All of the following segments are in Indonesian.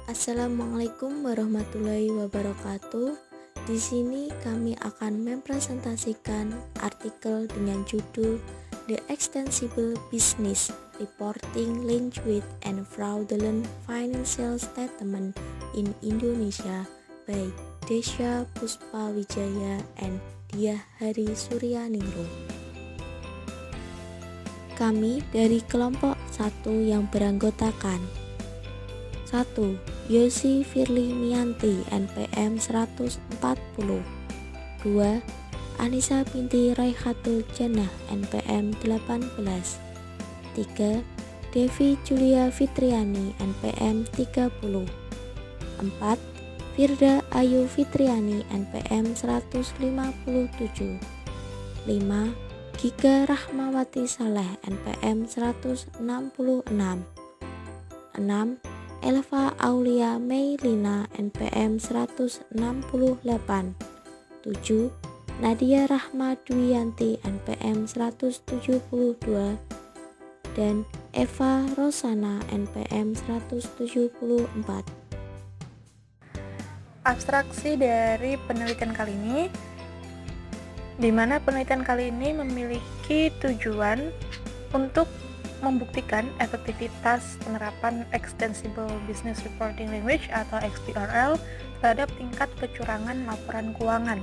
Assalamualaikum warahmatullahi wabarakatuh. Di sini kami akan mempresentasikan artikel dengan judul The Extensible Business Reporting Linked with and Fraudulent Financial Statement in Indonesia by Desya Puspawijaya and Diah Hari Suryaningrum. Kami dari kelompok 1 yang beranggotakan 1. Yosi Firly Mianti NPM 140. 2. Anissa binti Raihatul Jannah NPM 18. 3. Devi Julia Fitriani NPM 30. 4. Firda Ayu Fitriani NPM 157. 5. Giga Rahmawati Saleh NPM 166. 6. Elva Aulia Meilina NPM 168. 7. Nadia Rahma Dwiyanti NPM 172 dan Eva Rosana NPM 174. Abstraksi dari penelitian kali ini, di mana penelitian kali ini memiliki tujuan untuk membuktikan efektivitas penerapan Extensible Business Reporting Language atau XBRL terhadap tingkat kecurangan laporan keuangan.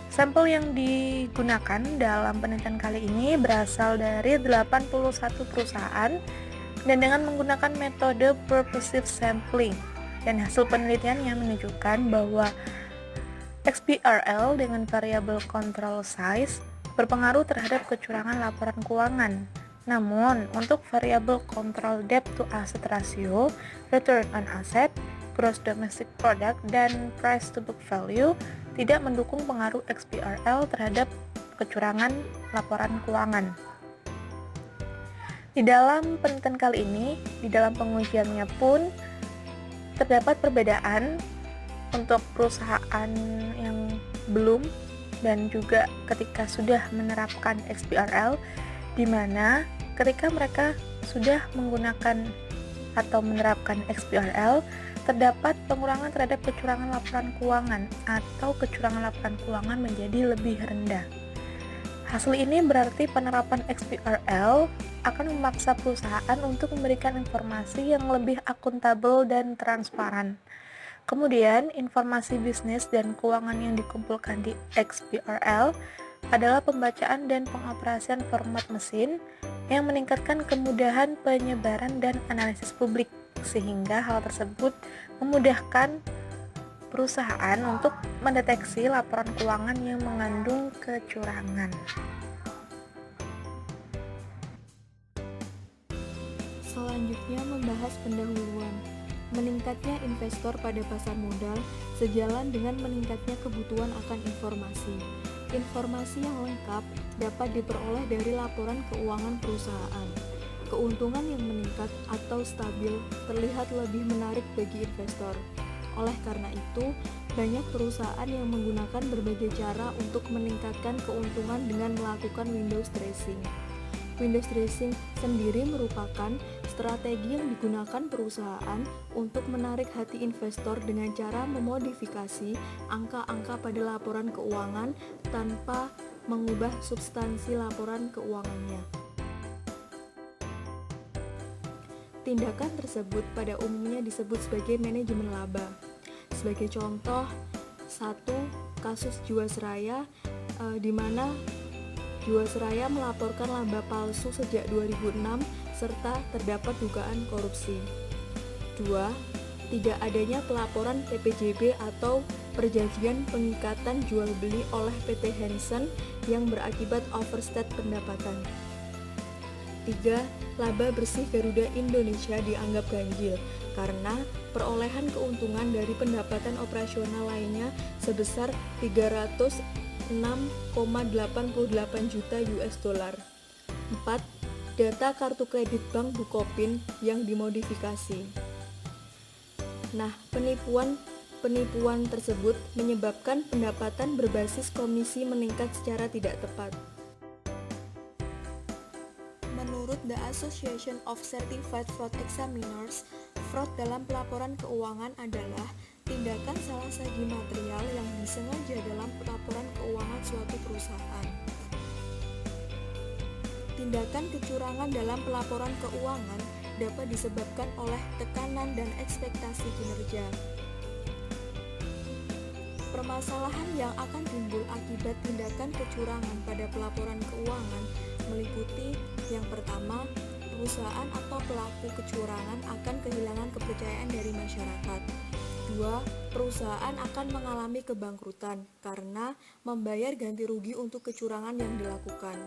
Sampel yang digunakan dalam penelitian kali ini berasal dari 81 perusahaan dan dengan menggunakan metode purposive sampling, dan hasil penelitiannya menunjukkan bahwa XBRL dengan variabel control size berpengaruh terhadap kecurangan laporan keuangan. Namun, untuk variabel control debt to asset ratio, return on asset, gross domestic product, dan price to book value tidak mendukung pengaruh XBRL terhadap kecurangan laporan keuangan. Di dalam penelitian kali ini, di dalam pengujiannya pun terdapat perbedaan untuk perusahaan yang belum dan juga ketika sudah menerapkan XBRL, di mana ketika mereka sudah menggunakan atau menerapkan XBRL, terdapat pengurangan terhadap kecurangan laporan keuangan atau kecurangan laporan keuangan menjadi lebih rendah. Hasil ini berarti penerapan XBRL akan memaksa perusahaan untuk memberikan informasi yang lebih akuntabel dan transparan. Kemudian, informasi bisnis dan keuangan yang dikumpulkan di XBRL adalah pembacaan dan pengoperasian format mesin yang meningkatkan kemudahan penyebaran dan analisis publik, sehingga hal tersebut memudahkan perusahaan untuk mendeteksi laporan keuangan yang mengandung kecurangan. Selanjutnya membahas pendahuluan. Meningkatnya investor pada pasar modal sejalan dengan meningkatnya kebutuhan akan informasi. Informasi yang lengkap dapat diperoleh dari laporan keuangan perusahaan. Keuntungan yang meningkat atau stabil terlihat lebih menarik bagi investor. Oleh karena itu, banyak perusahaan yang menggunakan berbagai cara untuk meningkatkan keuntungan dengan melakukan window dressing. Window dressing sendiri merupakan strategi yang digunakan perusahaan untuk menarik hati investor dengan cara memodifikasi angka-angka pada laporan keuangan tanpa mengubah substansi laporan keuangannya. Tindakan tersebut pada umumnya disebut sebagai manajemen laba. Sebagai contoh, 1. Kasus Jiwasraya di mana Jiwasraya melaporkan laba palsu sejak 2006 serta terdapat dugaan korupsi. 2. Tidak adanya pelaporan PPJB atau perjanjian pengikatan jual beli oleh PT Hansen yang berakibat overstate pendapatan. 3. Laba bersih Garuda Indonesia dianggap ganjil karena perolehan keuntungan dari pendapatan operasional lainnya sebesar 306,88 juta US$. 4. Data kartu kredit bank Bukopin yang dimodifikasi. Nah, penipuan tersebut menyebabkan pendapatan berbasis komisi meningkat secara tidak tepat. Menurut the Association of Certified Fraud Examiners, Fraud dalam pelaporan keuangan adalah tindakan salah sagi material yang disengaja dalam pelaporan keuangan suatu perusahaan. Tindakan kecurangan dalam pelaporan keuangan dapat disebabkan oleh tekanan dan ekspektasi kinerja. Permasalahan yang akan timbul akibat tindakan kecurangan pada pelaporan keuangan meliputi yang pertama, perusahaan atau pelaku kecurangan akan kehilangan kepercayaan dari masyarakat. 2. Perusahaan akan mengalami kebangkrutan karena membayar ganti rugi untuk kecurangan yang dilakukan.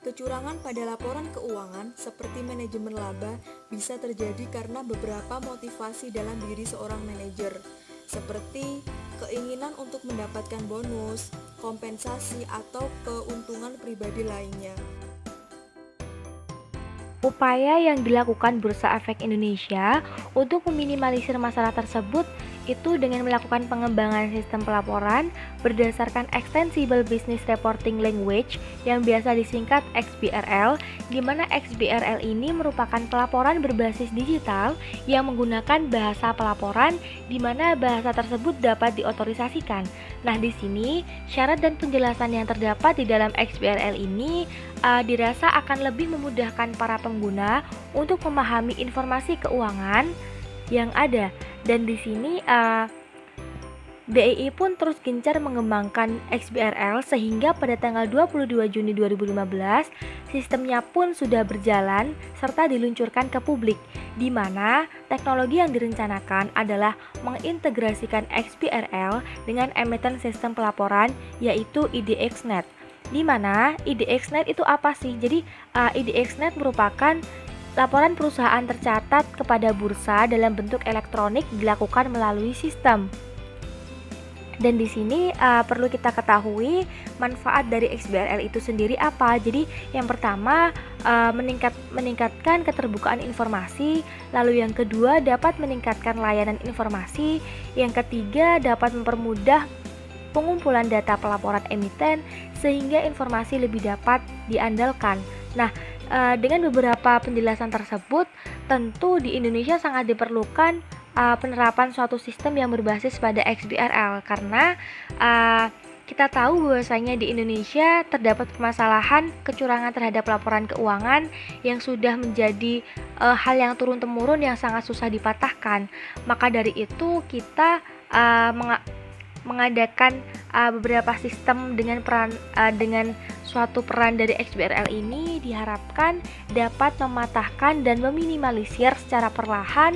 Kecurangan pada laporan keuangan seperti manajemen laba bisa terjadi karena beberapa motivasi dalam diri seorang manajer, seperti keinginan untuk mendapatkan bonus, kompensasi, atau keuntungan pribadi lainnya. Upaya yang dilakukan Bursa Efek Indonesia untuk meminimalisir masalah tersebut itu dengan melakukan pengembangan sistem pelaporan berdasarkan Extensible Business Reporting Language yang biasa disingkat XBRL, di mana XBRL ini merupakan pelaporan berbasis digital yang menggunakan bahasa pelaporan di mana bahasa tersebut dapat diotorisasikan. Nah, di sini syarat dan penjelasan yang terdapat di dalam XBRL ini dirasa akan lebih memudahkan para pengguna untuk memahami informasi keuangan yang ada. Dan di sini BEI pun terus gencar mengembangkan XBRL sehingga pada tanggal 22 Juni 2015 sistemnya pun sudah berjalan serta diluncurkan ke publik, di mana teknologi yang direncanakan adalah mengintegrasikan XBRL dengan emiten sistem pelaporan yaitu IDXnet. Di mana IDXnet itu apa sih? Jadi IDXnet merupakan laporan perusahaan tercatat kepada bursa dalam bentuk elektronik dilakukan melalui sistem. Dan di sini perlu kita ketahui manfaat dari XBRL itu sendiri apa. Jadi yang pertama meningkatkan keterbukaan informasi, lalu yang kedua dapat meningkatkan layanan informasi, yang ketiga dapat mempermudah pengumpulan data pelaporan emiten sehingga informasi lebih dapat diandalkan. Nah, dengan beberapa penjelasan tersebut, tentu di Indonesia sangat diperlukan penerapan suatu sistem yang berbasis pada XBRL karena kita tahu bahwasanya di Indonesia terdapat permasalahan kecurangan terhadap laporan keuangan yang sudah menjadi hal yang turun-temurun yang sangat susah dipatahkan. Maka dari itu kita mengadakan beberapa sistem dengan suatu peran dari XBRL ini diharapkan dapat mematahkan dan meminimalisir secara perlahan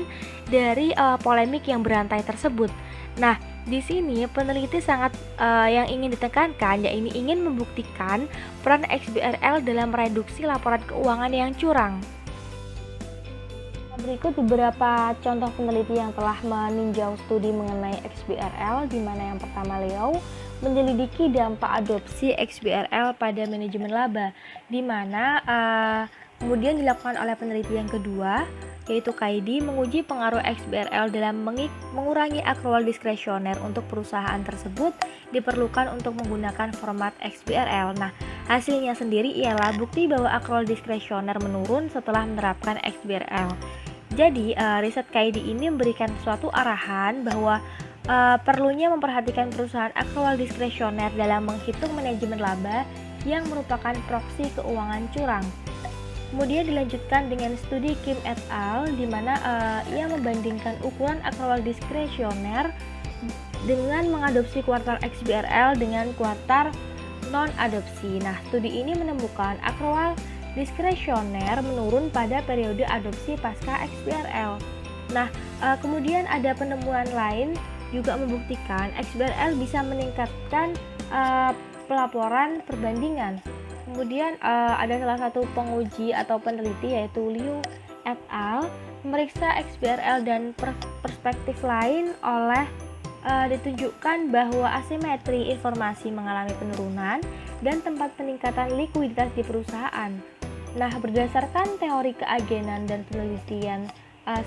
dari polemik yang berantai tersebut. Nah, di sini peneliti sangat yang ingin ditekankan yaitu ingin membuktikan peran XBRL dalam mereduksi laporan keuangan yang curang. Berikut beberapa contoh peneliti yang telah meninjau studi mengenai XBRL, di mana yang pertama Leo menyelidiki dampak adopsi XBRL pada manajemen laba, di mana kemudian dilakukan oleh peneliti yang kedua, yaitu Kaidi menguji pengaruh XBRL dalam mengurangi akrual diskresioner untuk perusahaan tersebut diperlukan untuk menggunakan format XBRL. Nah, hasilnya sendiri ialah bukti bahwa akrual diskresioner menurun setelah menerapkan XBRL. Jadi, riset Kaidi ini memberikan suatu arahan bahwa perlunya memperhatikan perusahaan akrual diskresioner dalam menghitung manajemen laba yang merupakan proksi keuangan curang. Kemudian dilanjutkan dengan studi Kim et al. Di mana ia membandingkan ukuran akrual diskresioner dengan mengadopsi kuartal XBRL dengan kuartal non-adopsi. Nah, studi ini menemukan akrual diskresioner menurun pada periode adopsi pasca XBRL. Nah, kemudian ada penemuan lain juga membuktikan XBRL bisa meningkatkan pelaporan perbandingan. Kemudian ada salah satu penguji atau peneliti yaitu Liu et al. Memeriksa XBRL dan perspektif lain oleh ditunjukkan bahwa asimetri informasi mengalami penurunan dan tempat peningkatan likuiditas di perusahaan. Nah, berdasarkan teori keagenan dan penelitian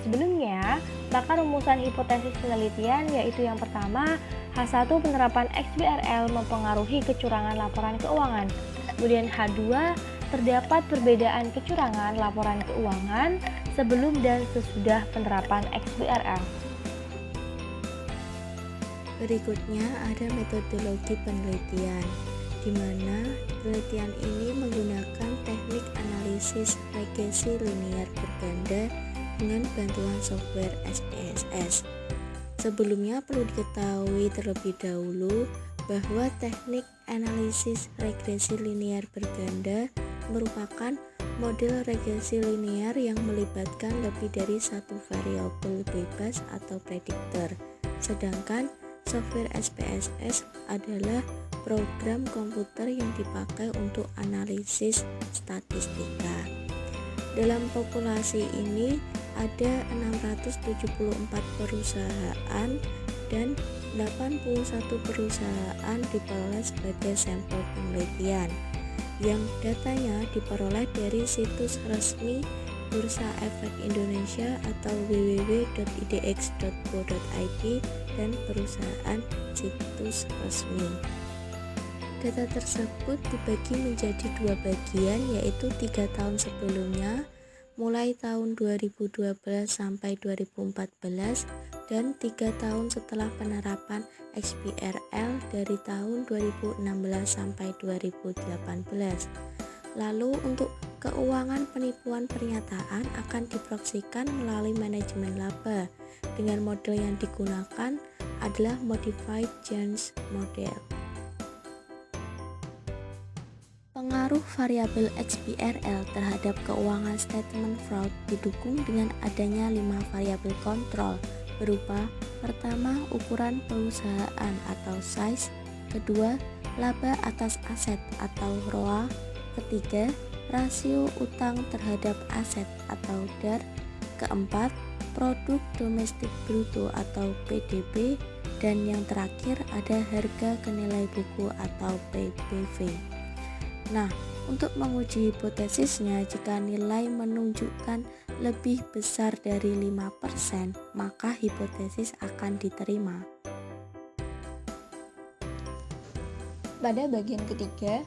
sebelumnya, maka rumusan hipotesis penelitian yaitu yang pertama, H1 penerapan XBRL mempengaruhi kecurangan laporan keuangan. Kemudian H2, terdapat perbedaan kecurangan laporan keuangan sebelum dan sesudah penerapan XBRL. Berikutnya ada metodologi penelitian, di mana penelitian ini menggunakan teknik analisis regresi linear berganda dengan bantuan software SPSS. Sebelumnya perlu diketahui terlebih dahulu bahwa teknik analisis regresi linear berganda merupakan model regresi linear yang melibatkan lebih dari satu variabel bebas atau prediktor. Sedangkan software SPSS adalah program komputer yang dipakai untuk analisis statistika. Dalam populasi ini ada 674 perusahaan dan 81 perusahaan diperoleh sebagai sampel penelitian, yang datanya diperoleh dari situs resmi Bursa Efek Indonesia atau www.idx.go.id dan perusahaan situs resmi. Data tersebut dibagi menjadi dua bagian, yaitu 3 tahun sebelumnya, mulai tahun 2012 sampai 2014, dan 3 tahun setelah penerapan XBRL dari tahun 2016 sampai 2018. Lalu untuk keuangan penipuan pernyataan akan diproyeksikan melalui manajemen laba, dengan model yang digunakan adalah Modified Jones Model. Pengaruh variabel XBRL terhadap keuangan statement fraud didukung dengan adanya 5 variabel kontrol, berupa pertama, ukuran perusahaan atau size, kedua, laba atas aset atau ROA, ketiga, rasio utang terhadap aset atau DAR, keempat, produk domestik bruto atau PDB, dan yang terakhir ada harga kenilai buku atau PBV. Nah, untuk menguji hipotesisnya, jika nilai menunjukkan lebih besar dari 5%, maka hipotesis akan diterima. Pada bagian ketiga,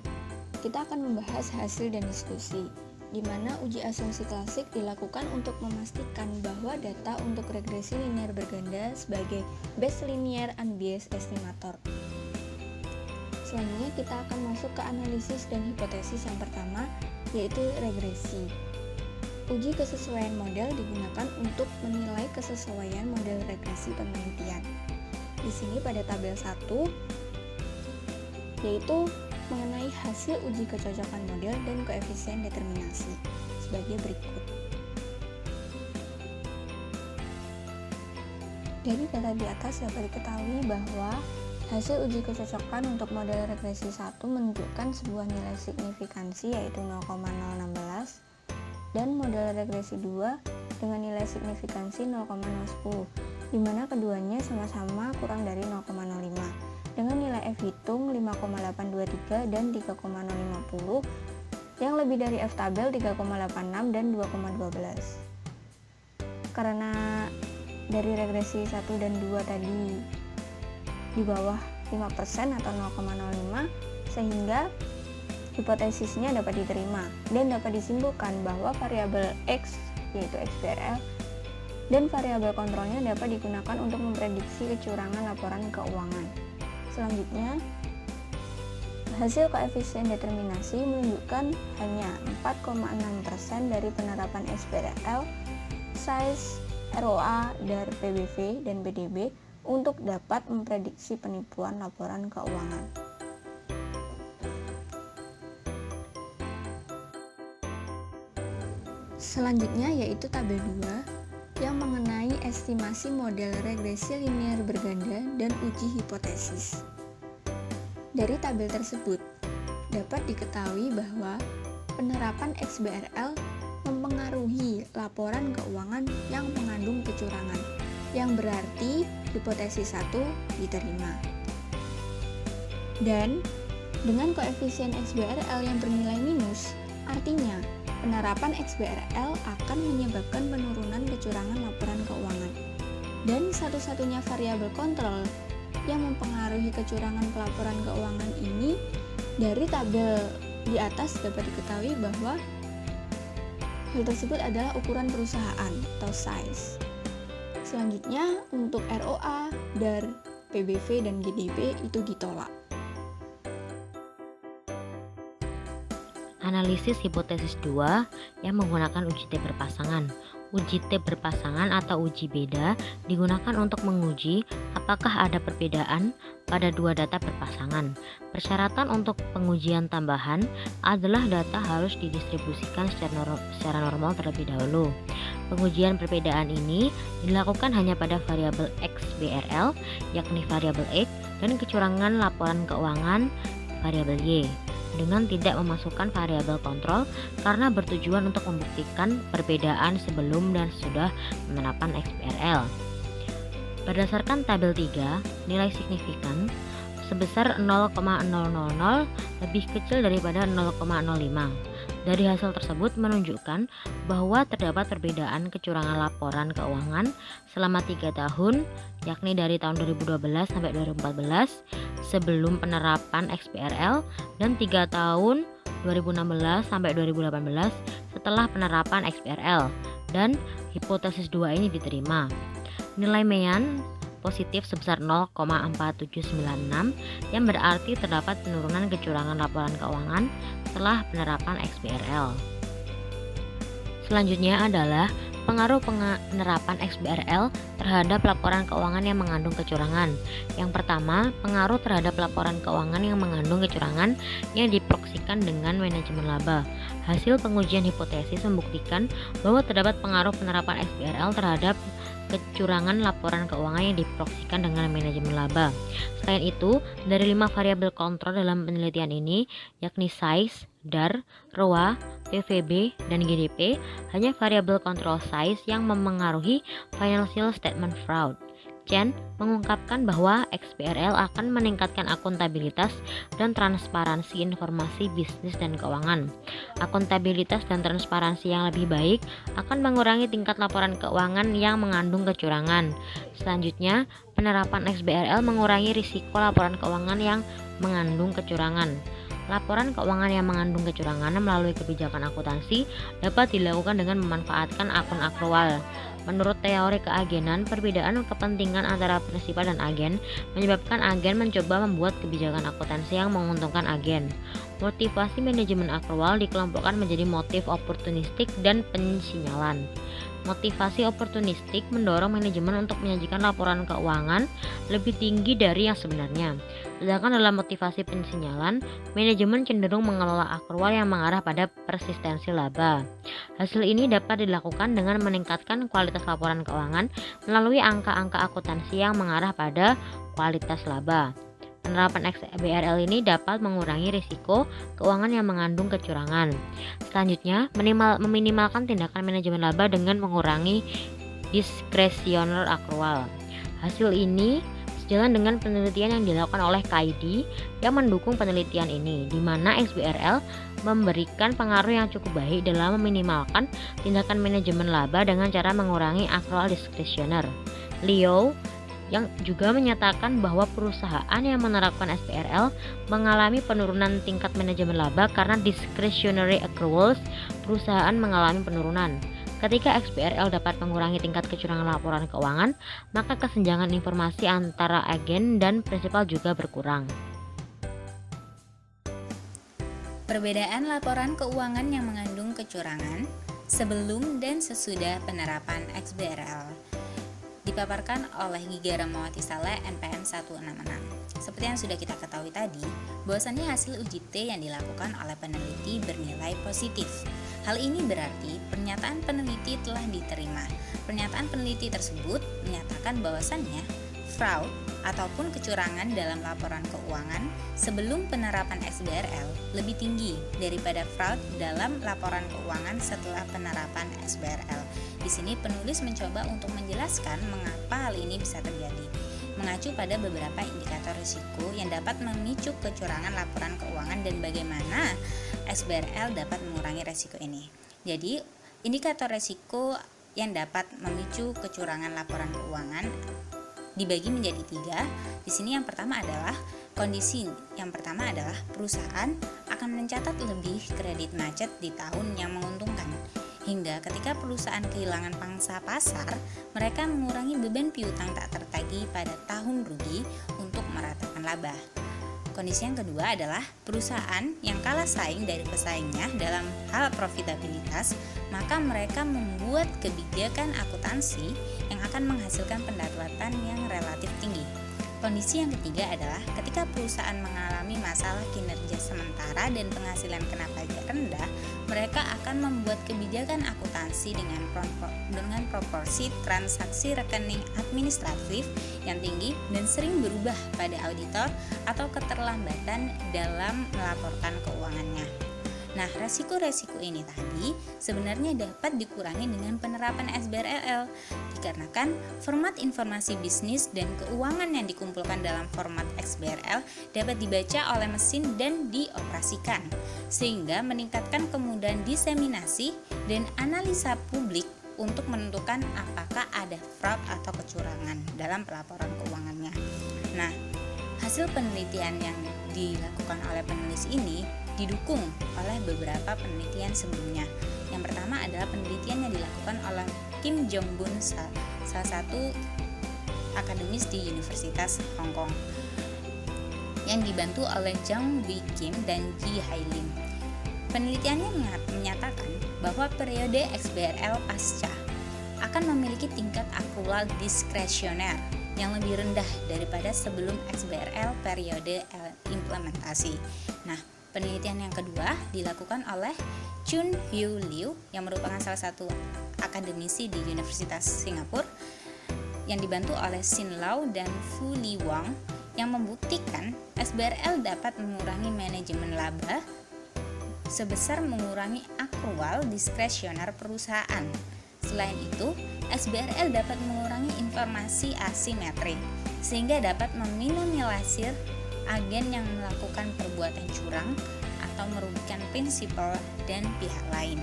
kita akan membahas hasil dan diskusi, di mana uji asumsi klasik dilakukan untuk memastikan bahwa data untuk regresi linear berganda sebagai Bayes linear unbiased estimator. Selanjutnya kita akan masuk ke analisis dan hipotesis yang pertama, yaitu regresi. Uji kesesuaian model digunakan untuk menilai kesesuaian model regresi penelitian. Di sini pada tabel 1, yaitu mengenai hasil uji kecocokan model dan koefisien determinasi sebagai berikut. Dari data di atas dapat diketahui bahwa hasil uji kecocokan untuk model regresi 1 menunjukkan sebuah nilai signifikansi yaitu 0,016 dan model regresi 2 dengan nilai signifikansi 0,010, di mana keduanya sama-sama kurang dari 0,05 dengan nilai F hitung 5,823 dan 3,050, yang lebih dari F tabel 3,86 dan 2,12. Karena dari regresi 1 dan 2 tadi di bawah 5% atau 0,05, sehingga hipotesisnya dapat diterima dan dapat disimpulkan bahwa variabel X yaitu XBRL dan variabel kontrolnya dapat digunakan untuk memprediksi kecurangan laporan keuangan. Selanjutnya, hasil koefisien determinasi menunjukkan hanya 4,6% dari penerapan XBRL, size, ROA, DAR, PBV, dan PDB untuk dapat memprediksi penipuan laporan keuangan. Selanjutnya yaitu tabel 2 yang mengenai estimasi model regresi linear berganda dan uji hipotesis. Dari tabel tersebut dapat diketahui bahwa penerapan XBRL mempengaruhi laporan keuangan yang mengandung kecurangan, yang berarti hipotesis 1 diterima. Dan dengan koefisien XBRL yang bernilai minus, artinya penerapan XBRL akan menyebabkan penurunan kecurangan laporan keuangan. Dan satu-satunya variabel kontrol yang mempengaruhi kecurangan pelaporan keuangan ini dari tabel Di atas dapat diketahui bahwa hal tersebut adalah ukuran perusahaan atau size. Selanjutnya untuk ROA, DAR, PBV, dan GDP itu ditolak. Analisis hipotesis 2 yang menggunakan uji T berpasangan. Uji T berpasangan atau uji beda digunakan untuk menguji apakah ada perbedaan pada dua data berpasangan. Persyaratan untuk pengujian tambahan adalah data harus didistribusikan secara normal terlebih dahulu. Pengujian perbedaan ini dilakukan hanya pada variabel XBRL, yakni variabel X, dan kecurangan laporan keuangan variabel Y, dengan tidak memasukkan variabel kontrol karena bertujuan untuk membuktikan perbedaan sebelum dan sesudah penerapan XBRL. Berdasarkan tabel 3, nilai signifikan sebesar 0,000 lebih kecil daripada 0,05. Dari hasil tersebut menunjukkan bahwa terdapat perbedaan kecurangan laporan keuangan selama 3 tahun, yakni dari tahun 2012 sampai 2014 sebelum penerapan XBRL dan 3 tahun 2016 sampai 2018 setelah penerapan XBRL, dan hipotesis 2 ini diterima. Nilai Mayan positif sebesar 0,4796 yang berarti terdapat penurunan kecurangan laporan keuangan setelah penerapan XBRL. Selanjutnya adalah pengaruh penerapan XBRL terhadap laporan keuangan yang mengandung kecurangan. Yang pertama, pengaruh terhadap laporan keuangan yang mengandung kecurangan yang diproksikan dengan manajemen laba. Hasil pengujian hipotesis membuktikan bahwa terdapat pengaruh penerapan XBRL terhadap kecurangan laporan keuangan yang diproksikan dengan manajemen laba. Selain itu, dari 5 variabel kontrol dalam penelitian ini, yakni size, DAR, ROA, PVB, dan GDP, hanya variabel kontrol size yang memengaruhi financial statement fraud. Chen mengungkapkan bahwa XBRL akan meningkatkan akuntabilitas dan transparansi informasi bisnis dan keuangan. Akuntabilitas dan transparansi yang lebih baik akan mengurangi tingkat laporan keuangan yang mengandung kecurangan. Selanjutnya, penerapan XBRL mengurangi risiko laporan keuangan yang mengandung kecurangan. Laporan keuangan yang mengandung kecurangan melalui kebijakan akuntansi dapat dilakukan dengan memanfaatkan akun akrual. Menurut teori keagenan, perbedaan kepentingan antara prinsipal dan agen menyebabkan agen mencoba membuat kebijakan akuntansi yang menguntungkan agen. Motivasi manajemen akrual dikelompokkan menjadi motif oportunistik dan pensinyalan. Motivasi oportunistik mendorong manajemen untuk menyajikan laporan keuangan lebih tinggi dari yang sebenarnya. Sedangkan dalam motivasi pensinyalan, manajemen cenderung mengelola akrual yang mengarah pada persistensi laba. Hasil ini dapat dilakukan dengan meningkatkan kualitas laporan keuangan melalui angka-angka akuntansi yang mengarah pada kualitas laba. Penerapan XBRL ini dapat mengurangi risiko keuangan yang mengandung kecurangan. Selanjutnya, meminimalkan tindakan manajemen laba dengan mengurangi diskresioner akrual. Hasil ini sejalan dengan penelitian yang dilakukan oleh KID yang mendukung penelitian ini, di mana XBRL memberikan pengaruh yang cukup baik dalam meminimalkan tindakan manajemen laba dengan cara mengurangi akrual diskresioner. Liu yang juga menyatakan bahwa perusahaan yang menerapkan XBRL mengalami penurunan tingkat manajemen laba karena discretionary accruals perusahaan mengalami penurunan. Ketika XBRL dapat mengurangi tingkat kecurangan laporan keuangan, maka kesenjangan informasi antara agen dan prinsipal juga berkurang. Perbedaan laporan keuangan yang mengandung kecurangan sebelum dan sesudah penerapan XBRL dipaparkan oleh Giga Ramawati Saleh NPM 166. Seperti yang sudah kita ketahui tadi, bahwasannya hasil uji T yang dilakukan oleh peneliti bernilai positif. Hal ini berarti pernyataan peneliti telah diterima. Pernyataan peneliti tersebut menyatakan bahwasannya fraud ataupun kecurangan dalam laporan keuangan sebelum penerapan XBRL lebih tinggi daripada fraud dalam laporan keuangan setelah penerapan XBRL. Di sini penulis mencoba untuk menjelaskan mengapa hal ini bisa terjadi, mengacu pada beberapa indikator risiko yang dapat memicu kecurangan laporan keuangan dan bagaimana XBRL dapat mengurangi risiko ini. Jadi, indikator risiko yang dapat memicu kecurangan laporan keuangan dibagi menjadi 3. Di sini yang pertama adalah kondisi. Yang pertama adalah perusahaan akan mencatat lebih kredit macet di tahun yang menguntungkan. Hingga ketika perusahaan kehilangan pangsa pasar, mereka mengurangi beban piutang tak tertagih pada tahun rugi untuk meratakan laba. Kondisi yang kedua adalah perusahaan yang kalah saing dari pesaingnya dalam hal profitabilitas, maka mereka membuat kebijakan akuntansi yang akan menghasilkan pendapatan yang relatif tinggi. Kondisi yang ketiga adalah ketika perusahaan mengalami masalah kinerja sementara dan penghasilan kena pajak rendah, mereka akan membuat kebijakan akuntansi dengan proporsi transaksi rekening administratif yang tinggi dan sering berubah pada auditor atau keterlambatan dalam melaporkan keuangannya. Nah, resiko-resiko ini tadi sebenarnya dapat dikurangi dengan penerapan SBRLL, dikarenakan format informasi bisnis dan keuangan yang dikumpulkan dalam format XBRL dapat dibaca oleh mesin dan dioperasikan, sehingga meningkatkan kemudahan diseminasi dan analisa publik untuk menentukan apakah ada fraud atau kecurangan dalam pelaporan keuangannya. Nah, hasil penelitian yang dilakukan oleh penulis ini didukung oleh beberapa penelitian sebelumnya. Yang pertama adalah penelitian yang dilakukan oleh Kim Jong-bun, salah satu akademis di Universitas Hong Kong, yang dibantu oleh Jang Wei Kim dan Ji Hailin. Penelitiannya menyatakan bahwa periode XBRL pasca akan memiliki tingkat akrual diskresioner yang lebih rendah daripada sebelum XBRL periode implementasi. Nah, penelitian yang kedua dilakukan oleh Chun Hyu Liu yang merupakan salah satu akademisi di Universitas Singapura, yang dibantu oleh Sin Lau dan Fu Li Wang, yang membuktikan SBRL dapat mengurangi manajemen laba sebesar mengurangi akrual diskresioner perusahaan. Selain itu, SBRL dapat mengurangi informasi asimetrik sehingga dapat meminimalisir agen yang melakukan perbuatan curang atau merugikan prinsipal dan pihak lain.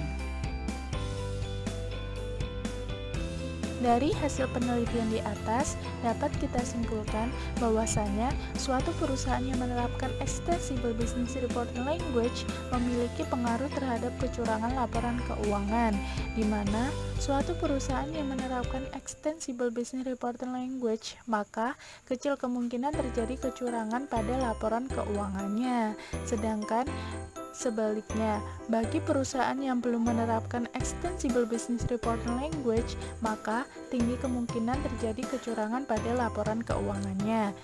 Dari hasil penelitian di atas, dapat kita simpulkan bahwasanya suatu perusahaan yang menerapkan Extensible Business Reporting Language memiliki pengaruh terhadap kecurangan laporan keuangan, di mana suatu perusahaan yang menerapkan Extensible Business Reporting Language, maka kecil kemungkinan terjadi kecurangan pada laporan keuangannya. Sedangkan sebaliknya, bagi perusahaan yang belum menerapkan Extensible Business Reporting Language, maka tinggi kemungkinan terjadi kecurangan pada laporan keuangannya.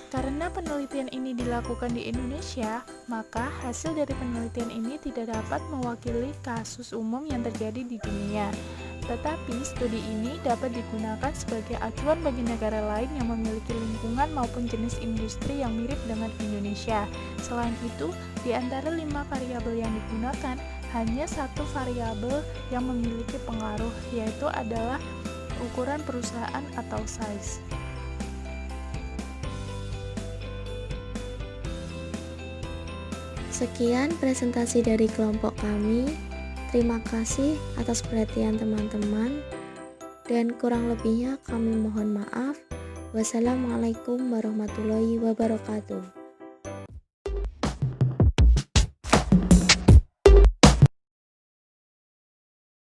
Karena penelitian ini dilakukan di Indonesia, maka hasil dari penelitian ini tidak dapat mewakili kasus umum yang terjadi di dunia. Tetapi studi ini dapat digunakan sebagai acuan bagi negara lain yang memiliki lingkungan maupun jenis industri yang mirip dengan Indonesia. Selain itu, di antara 5 variabel yang digunakan, hanya 1 variabel yang memiliki pengaruh, yaitu adalah ukuran perusahaan atau size. Sekian presentasi dari kelompok kami. Terima kasih atas perhatian teman-teman, dan kurang lebihnya kami mohon maaf. Wassalamualaikum warahmatullahi wabarakatuh.